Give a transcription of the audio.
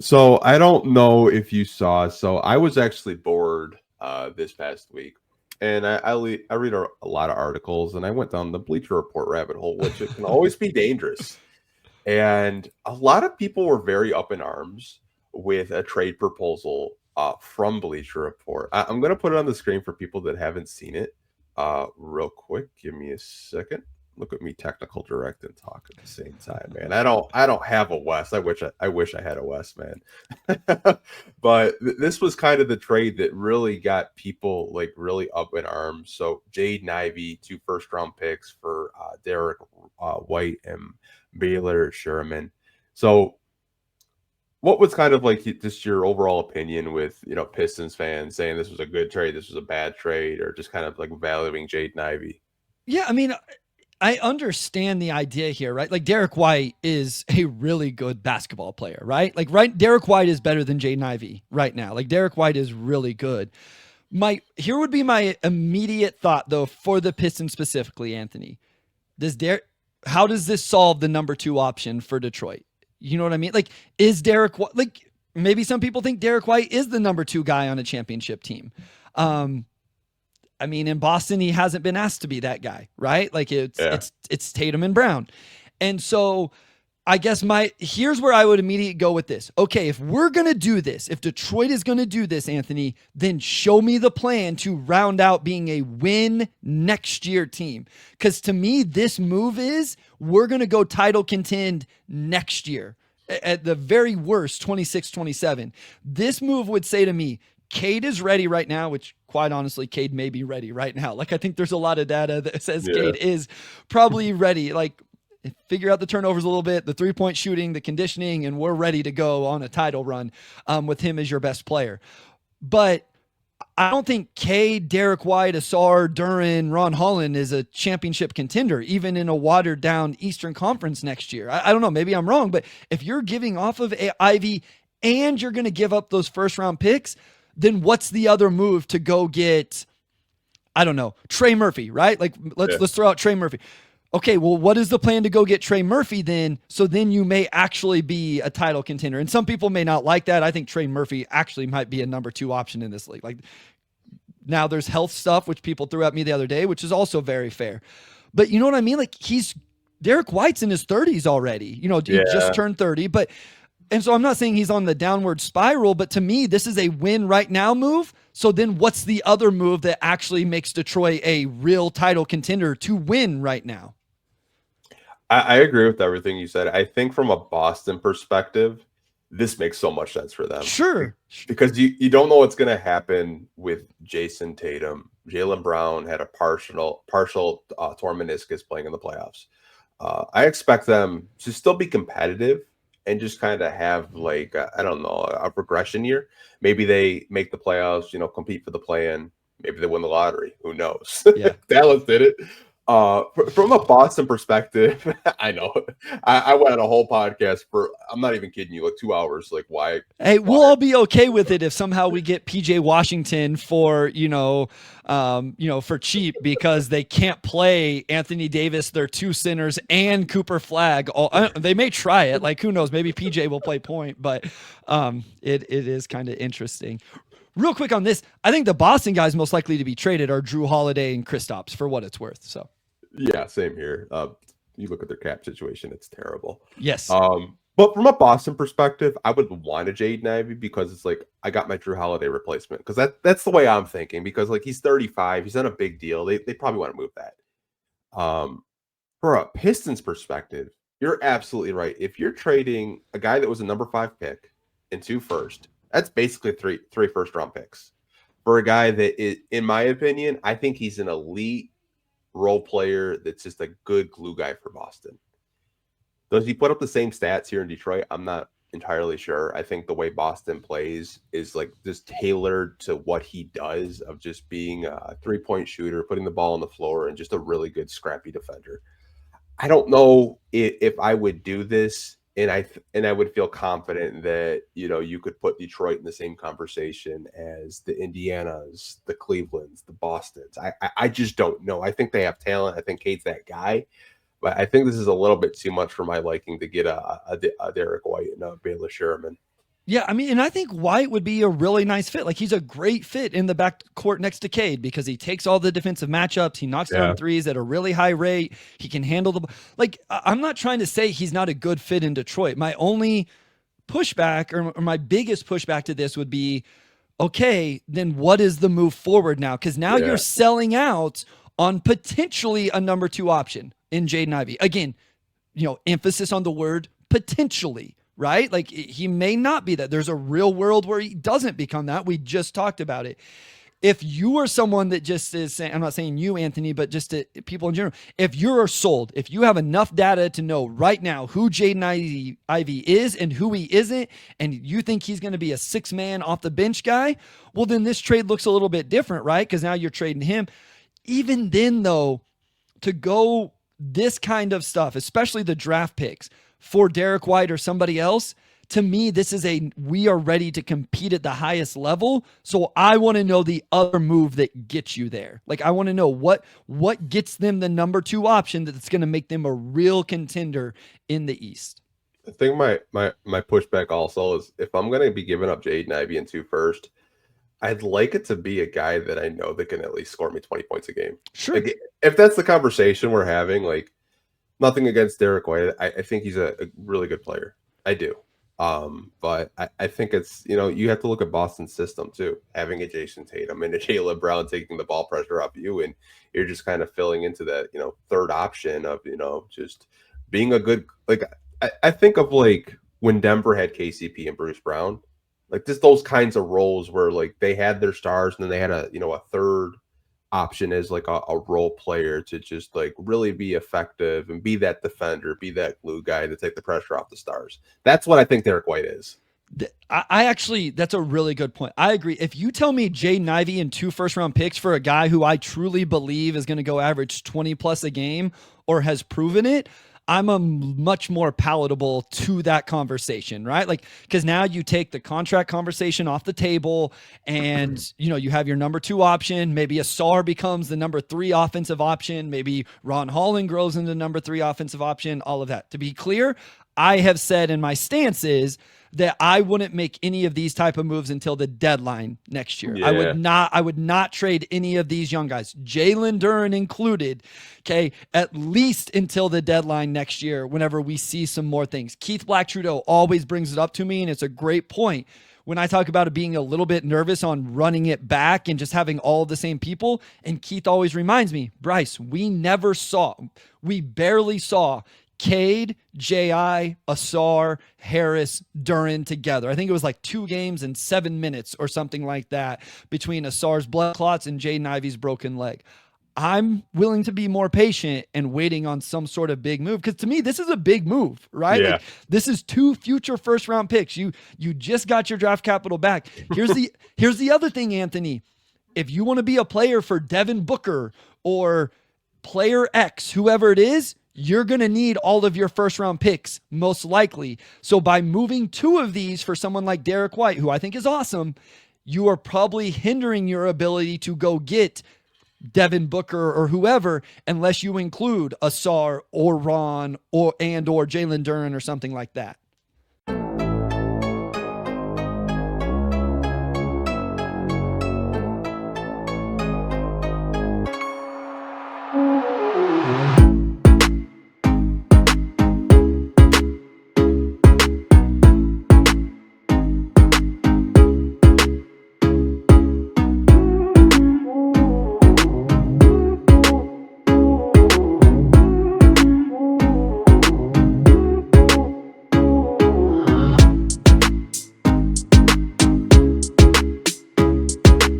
So I don't know if you saw. So I was actually bored this past week, and I read a lot of articles, and I went down the Bleacher Report rabbit hole, which it can always be dangerous. And a lot of people were very up in arms with a trade proposal from Bleacher Report. I'm going to put it on the screen for people that haven't seen it real quick. Give me a second. Look at me, technical direct and talk at the same time, man. I don't have a West. I wish I had a West, man. But this was kind of the trade that really got people like really up in arms. So Jade Ivey, 2 first-round picks for Derrick White and Baylor Sherman. So what was kind of like just your overall opinion with, Pistons fans saying this was a good trade, this was a bad trade, or just kind of like valuing Jade Ivey? Yeah, I mean, I understand the idea here, right? Like Derrick White is a really good basketball player, right? Derrick White is better than Jaden Ivey right now. Like Derrick White is really good. Here would be my immediate thought though for the Pistons specifically, Anthony. How does this solve the number 2 option for Detroit? You know what I mean? Like, is Derrick White, like maybe some people think Derrick White is the number 2 guy on a championship team. I mean, in Boston, he hasn't been asked to be that guy, right? Like it's Tatum and Brown. And so I guess here's where I would immediately go with this. Okay, if we're going to do this, if Detroit is going to do this, Anthony, then show me the plan to round out being a win next year team. Because to me, this move is we're going to go title contend next year. At the very worst, 26-27. This move would say to me, Cade is ready right now, which quite honestly, Cade may be ready right now. Like I think there's a lot of data that says Cade is probably ready. Like figure out the turnovers a little bit, the 3-point shooting, the conditioning, and we're ready to go on a title run with him as your best player. But I don't think Cade, Derrick White, Asar, Duran, Ron Holland is a championship contender, even in a watered down Eastern Conference next year. I don't know, maybe I'm wrong, but if you're giving off of Ivy and you're going to give up those first round picks, then what's the other move to go get, I don't know, Trey Murphy, right? Like let's throw out Trey Murphy. Okay, well, what is the plan to go get Trey Murphy then? So then you may actually be a title contender. And some people may not like that. I think Trey Murphy actually might be a number 2 option in this league. Like now there's health stuff, which people threw at me the other day, which is also very fair. But you know what I mean? Like Derrick White's in his 30s already. He just turned 30, and so I'm not saying he's on the downward spiral, but to me, this is a win right now move. So then what's the other move that actually makes Detroit a real title contender to win right now? I agree with everything you said. I think from a Boston perspective, this makes so much sense for them. Sure. Because you don't know what's going to happen with Jason Tatum. Jaylen Brown had a partial torn meniscus playing in the playoffs. I expect them to still be competitive and just kind of have like, I don't know, a regression year. Maybe they make the playoffs, compete for the play-in. Maybe they win the lottery. Who knows? Yeah. Dallas did it. From a Boston perspective, I know I went on a whole podcast for, I'm not even kidding you, like 2 hours. Like why? Hey, we'll all be okay with it if somehow we get PJ Washington for, for cheap because they can't play Anthony Davis, their 2 centers, and Cooper Flagg. They may try it. Like who knows? Maybe PJ will play point, but it is kind of interesting. Real quick on this, I think the Boston guys most likely to be traded are Drew Holiday and Kristaps for what it's worth. So, yeah, same here. You look at their cap situation; it's terrible. Yes. But from a Boston perspective, I would want a Jaden Ivey because it's like I got my Drew Holiday replacement. Because that's the way I'm thinking. Because like he's 35, he's not a big deal. They probably want to move that. For a Pistons perspective, you're absolutely right. If you're trading a guy that was a number 5 pick and 2 first. That's basically three first-round picks for a guy that is, in my opinion, I think he's an elite role player that's just a good glue guy for Boston. Does he put up the same stats here in Detroit? I'm not entirely sure. I think the way Boston plays is like just tailored to what he does of just being a 3-point shooter, putting the ball on the floor, and just a really good scrappy defender. I don't know if I would do this. And I would feel confident that, you could put Detroit in the same conversation as the Indianas, the Clevelands, the Bostons. I just don't know. I think they have talent. I think Cade's that guy. But I think this is a little bit too much for my liking to get a Derrick White and a Baylor Sherman. Yeah, I mean, and I think White would be a really nice fit. Like, he's a great fit in the back court next to Cade because he takes all the defensive matchups. He knocks down threes at a really high rate. He can handle the like. I'm not trying to say he's not a good fit in Detroit. My only pushback or my biggest pushback to this would be, okay, then what is the move forward now? Because now you're selling out on potentially a number 2 option in Jaden Ivey. Again, emphasis on the word potentially. Right? Like, he may not be that. There's a real world where he doesn't become that. We just talked about it. If you are someone that just is saying, I'm not saying you, Anthony, but just people in general, if you're sold, if you have enough data to know right now who Jaden Ivey is and who he isn't, and you think he's going to be a 6-man off the bench guy, well, then this trade looks a little bit different, right? Because now you're trading him. Even then, though, to go this kind of stuff, especially the draft picks, for Derrick White or somebody else, to me, this is we are ready to compete at the highest level. So I want to know the other move that gets you there. Like, I want to know what gets them the number 2 option that's going to make them a real contender in the East. I think my pushback also is, if I'm going to be giving up Jaden Ivey in 2 first, I'd like it to be a guy that I know that can at least score me 20 points a game. Sure. Like, if that's the conversation we're having, like, nothing against Derrick White. I think he's a really good player. I do. But I think it's, you have to look at Boston's system too. Having a Jason Tatum and a Jaylen Brown taking the ball pressure off you, and you're just kind of filling into that, third option of, just being a good, like, I think of like when Denver had KCP and Bruce Brown, like just those kinds of roles where like they had their stars and then they had a third option as like a role player to just like really be effective and be that defender, be that glue guy to take the pressure off the stars. That's what I think Derrick White is. I actually, that's a really good point. I agree. If you tell me Jaden Ivey and 2 first-round picks for a guy who I truly believe is going to go average 20 plus a game or has proven it, I'm a much more palatable to that conversation, right? Like, because now you take the contract conversation off the table and, you have your number 2 option. Maybe Asar becomes the number 3 offensive option. Maybe Ron Holland grows into number 3 offensive option, all of that. To be clear, I have said in my stance is that I wouldn't make any of these type of moves until the deadline next year. Yeah. I would not trade any of these young guys, Jalen Duren included, okay, at least until the deadline next year, whenever we see some more things. Keith Black-Trudeau always brings it up to me, and it's a great point. When I talk about it being a little bit nervous on running it back and just having all the same people, and Keith always reminds me, Bryce, we barely saw Cade, J.I., Asar, Harris, Duren together. I think it was like 2 games and 7 minutes or something like that between Asar's blood clots and Jaden Ivey's broken leg. I'm willing to be more patient and waiting on some sort of big move, because to me, this is a big move, right? Yeah. Like, this is 2 future first-round picks. You just got your draft capital back. Here's the other thing, Anthony. If you want to be a player for Devin Booker or player X, whoever it is, you're going to need all of your first-round picks, most likely. So by moving 2 of these for someone like Derrick White, who I think is awesome, you are probably hindering your ability to go get Devin Booker or whoever, unless you include Asar or Ron or Jalen Duren or something like that.